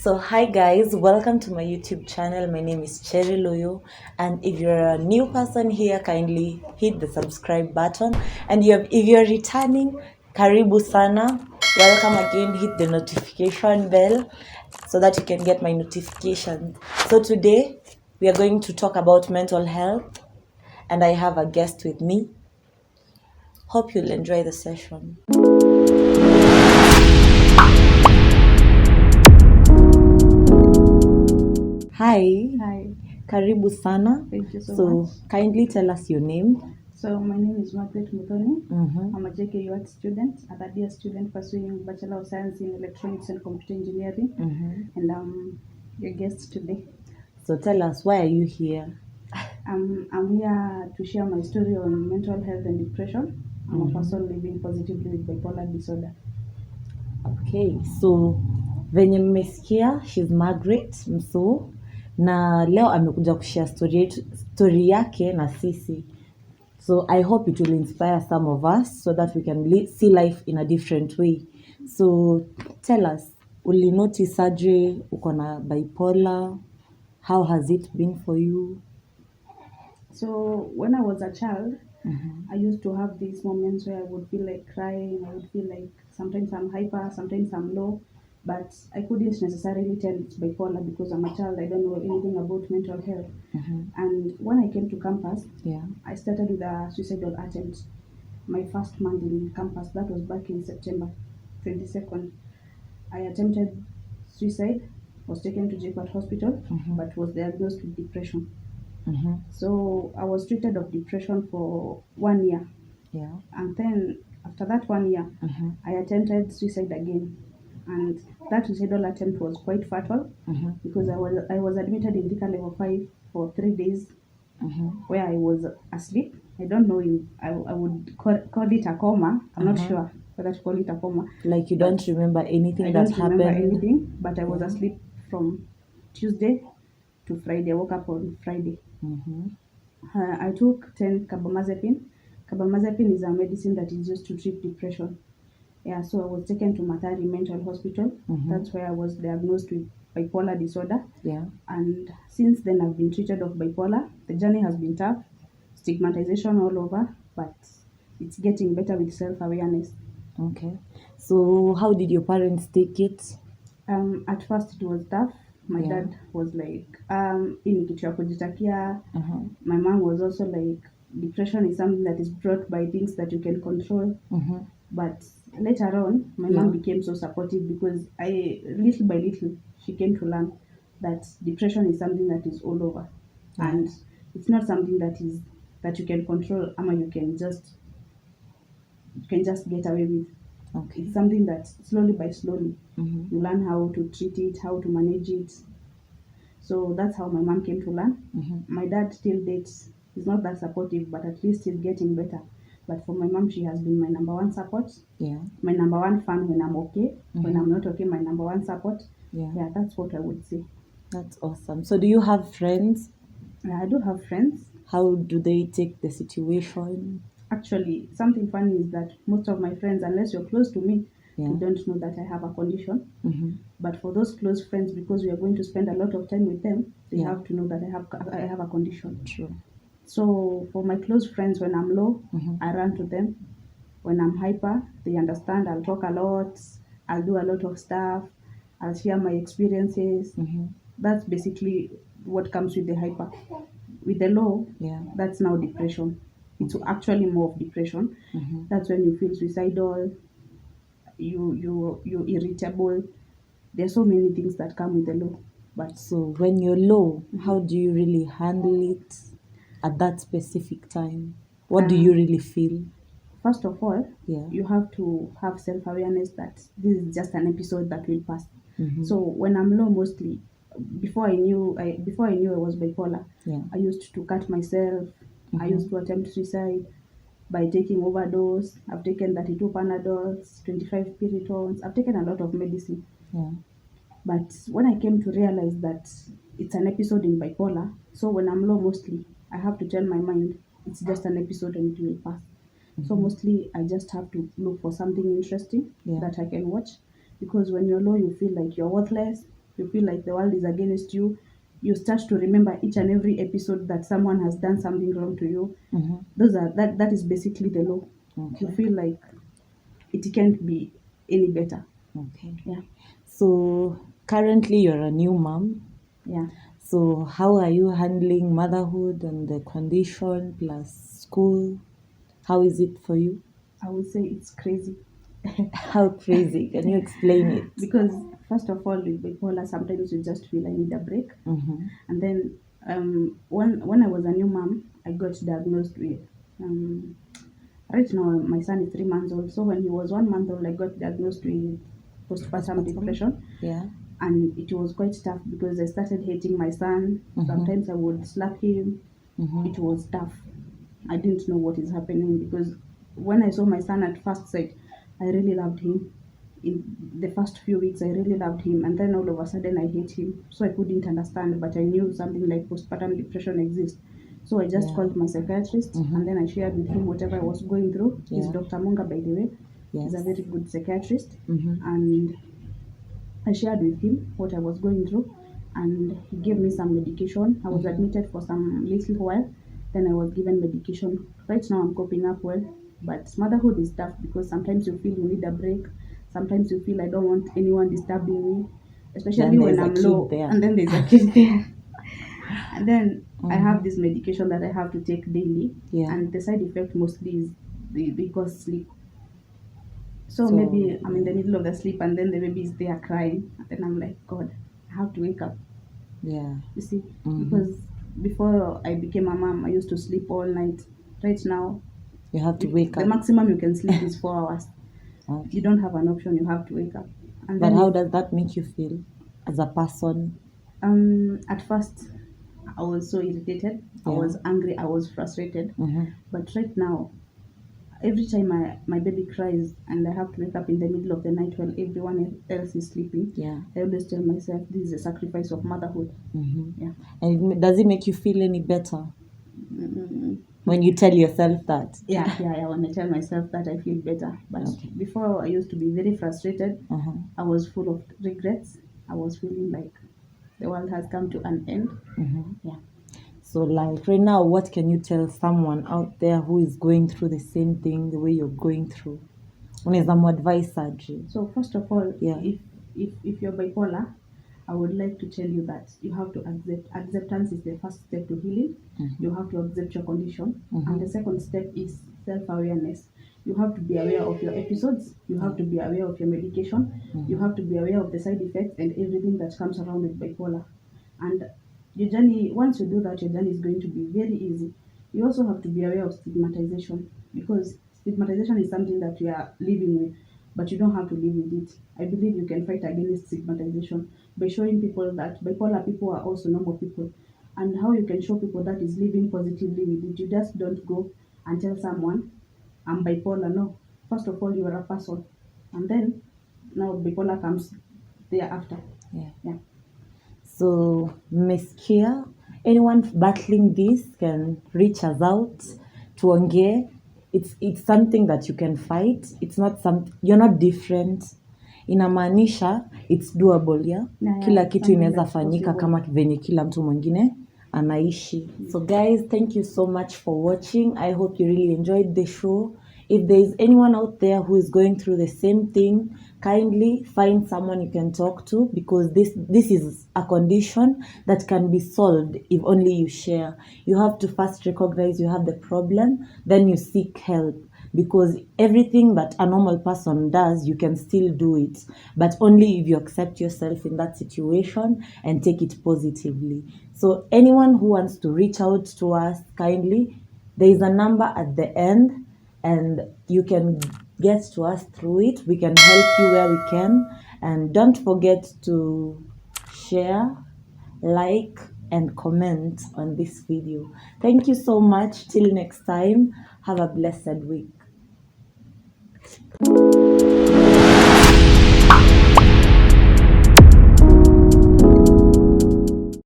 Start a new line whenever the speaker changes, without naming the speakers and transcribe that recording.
So hi guys, welcome to my YouTube channel. My name is Cherry Loyo, and if you're a new person here, kindly hit the subscribe button. And if you're returning, karibu sana. Welcome again. Hit the notification bell so that you can get my notifications. So today we are going to talk about mental health, and I have a guest with me. Hope you'll enjoy the session. Hi.
Hi,
Karibu sana.
thank you so much.
Kindly tell us your name.
So my name is Margaret Muthoni.
Mm-hmm.
I'm a JKU art student, a third year student pursuing Bachelor of Science in Electronics and Computer Engineering, and I'm your guest today.
So tell us, why are you here?
I'm here to share my story on mental health and depression. I'm a person living positively with bipolar disorder.
Okay, so venye mmesikia, she's Margaret Mso, na leo amekuja kushare story yake na sisi. So I hope it will inspire some of us so that we can see life in a different way. So tell us, uli notice aje uko na bipolar? How has it been for you?
So when I was a child, I used to have these moments where I would feel like crying. I would feel like sometimes I'm hyper, sometimes I'm low, but I couldn't necessarily tell it's bipolar because I'm a child. I don't know anything about mental health. And when I came to campus,
Yeah.
I started with a suicidal attempt. My first month in campus, that was back in September 22nd. I attempted suicide, was taken to JPAT hospital, but was diagnosed with depression. So I was treated of depression for 1 year.
Yeah.
And then after that 1 year, I attempted suicide again. And that suicidal attempt was quite fatal because I was admitted in Thika level 5 for 3 days where I was asleep. I don't know if I would call it a coma. I'm not sure whether to call it a coma.
Like you don't remember anything
I
that
don't remember
happened?
anything, but I was asleep from Tuesday to Friday. I woke up on Friday. I took 10 carbamazepine. Carbamazepine is a medicine that is used to treat depression. Yeah, so I was taken to Matari Mental Hospital. That's where I was diagnosed with bipolar disorder.
Yeah.
And since then, I've been treated of bipolar. The journey has been tough, stigmatization all over, but it's getting better with self-awareness.
Okay. So how did your parents take it?
At first, it was tough. My
Yeah.
dad was like, hii ni kitu ya kujitakia.
Uh-huh.
My mom was also like, depression is something that is brought by things that you can control. But later on, my mom became so supportive because little by little, she came to learn that depression is something that is all over, and it's not something that you can control, or you can just get away with.
Okay.
It's something that slowly by slowly you learn how to treat it, how to manage it. So that's how my mom came to learn. My dad still dates. He's not that supportive, but at least he's getting better. But for my mom, she has been my number one support.
Yeah.
My number one fan when I'm okay. When I'm not okay, my number one support.
Yeah.
That's what I would say.
That's awesome. So do you have friends?
I do have friends.
How do they take the situation?
Actually, something funny is that most of my friends, unless you're close to me,
Yeah.
they don't know that I have a condition. But for those close friends, because we are going to spend a lot of time with them, they have to know that I have a condition.
True.
So for my close friends, when I'm low, I run to them. When I'm hyper, they understand. I'll talk a lot. I'll do a lot of stuff. I'll share my experiences. That's basically what comes with the hyper. With the low, that's now depression. It's actually more of depression. That's when you feel suicidal. You irritable. There's so many things that come with the low. But
So when you're low, how do you really handle it at that specific time? What do you really feel?
first of all,
Yeah.
you have to have self-awareness that this is just an episode that will pass. So when I'm low, mostly before I knew I was bipolar, I used to cut myself. I used to attempt suicide by taking overdose. I've taken 32 Panadols, 25 Piritons. I've taken a lot of medicine.
Yeah.
But when I came to realize that it's an episode in bipolar, so when I'm low, mostly I have to tell my mind it's just an episode and it will pass. So mostly I just have to look for something interesting that I can watch, because when you're low, you feel like you're worthless. you feel like the world is against you, you start to remember each and every episode that someone has done something wrong to you. That is basically the law. You
Okay.
feel like it can't be any better.
Okay.
Yeah.
So currently you're a new mom.
Yeah.
So how are you handling motherhood and the condition plus school? How is it for you?
I would say it's crazy.
How crazy? Can you explain it?
Because first of all, with bipolar, sometimes you just feel I need a break. And then when I was a new mom, I got diagnosed with right now my son is 3 months old. So when he was 1 month old, I got diagnosed with postpartum depression.
Yeah.
And it was quite tough because I started hating my son. Sometimes I would slap him. It was tough. I didn't know what is happening because when I saw my son at first sight, I really loved him. In the first few weeks, I really loved him, and then all of a sudden, I hate him. So I couldn't understand, but I knew something like postpartum depression exists. So I just called my psychiatrist, and then I shared with him whatever I was going through. He's Dr. Munga, by the way. He's a very good psychiatrist, and I shared with him what I was going through, and he gave me some medication. I was admitted for some little while, then I was given medication. Right now, I'm coping up well, but motherhood is tough because sometimes you feel you need a break. Sometimes you feel I don't want anyone disturbing me, especially when I'm low, and then there's a kid there. And then I have this medication that I have to take daily, and the side effect mostly is they cause sleep. So maybe I'm in the middle of the sleep and then the baby is there crying. And then I'm like, God, I have to wake up.
Yeah.
You see, because before I became a mom, I used to sleep all night. Right now,
you have to wake
the
up.
maximum you can sleep is 4 hours.
Okay.
You don't have an option, you have to wake up. And
But
then
how does that make you feel as a person?
At first, I was so irritated. I was angry. I was frustrated. But right now, every time my baby cries and I have to wake up in the middle of the night while everyone else is sleeping, I always tell myself this is a sacrifice of motherhood. Yeah.
And does it make you feel any better when you tell yourself that?
Yeah. When I tell myself that, I feel better. But before, I used to be very frustrated. I was full of regrets. I was feeling like the world has come to an end. Yeah.
So like right now, what can you tell someone out there who is going through the same thing the way you're going through? Unaweza muadvise aje?
So first of all, if you're bipolar, I would like to tell you that you have to acceptance is the first step to healing. You have to accept your condition. And the second step is self-awareness. You have to be aware of your episodes. You have to be aware of your medication. You have to be aware of the side effects and everything that comes around with bipolar. And your journey, once you do that, your journey is going to be very easy. You also have to be aware of stigmatization, because stigmatization is something that we are living with, but you don't have to live with it. I believe you can fight against stigmatization by showing people that bipolar people are also normal people. And how you can show people that is living positively with it. You just don't go and tell someone, I'm bipolar. No. First of all, you are a person. And then, now bipolar comes thereafter. Yeah.
So, mmesikia, anyone battling this can reach us out, tuongee. It's something that you can fight. It's not you're not different. Inamaanisha it's doable, yeah? Kila kitu inaweza fanyika kama venye kila mtu mwingine anaishi. So guys, thank you so much for watching. I hope you really enjoyed the show. If there is anyone out there who is going through the same thing, kindly find someone you can talk to, because this is a condition that can be solved if only you share. You have to first recognize you have the problem, then you seek help, because everything that a normal person does, you can still do it, but only if you accept yourself in that situation and take it positively. So anyone who wants to reach out to us, kindly, there is a number at the end, and you can get to us through it. We can help you where we can. And don't forget to share, like, and comment on this video. Thank you so much. Till next time, have a blessed week.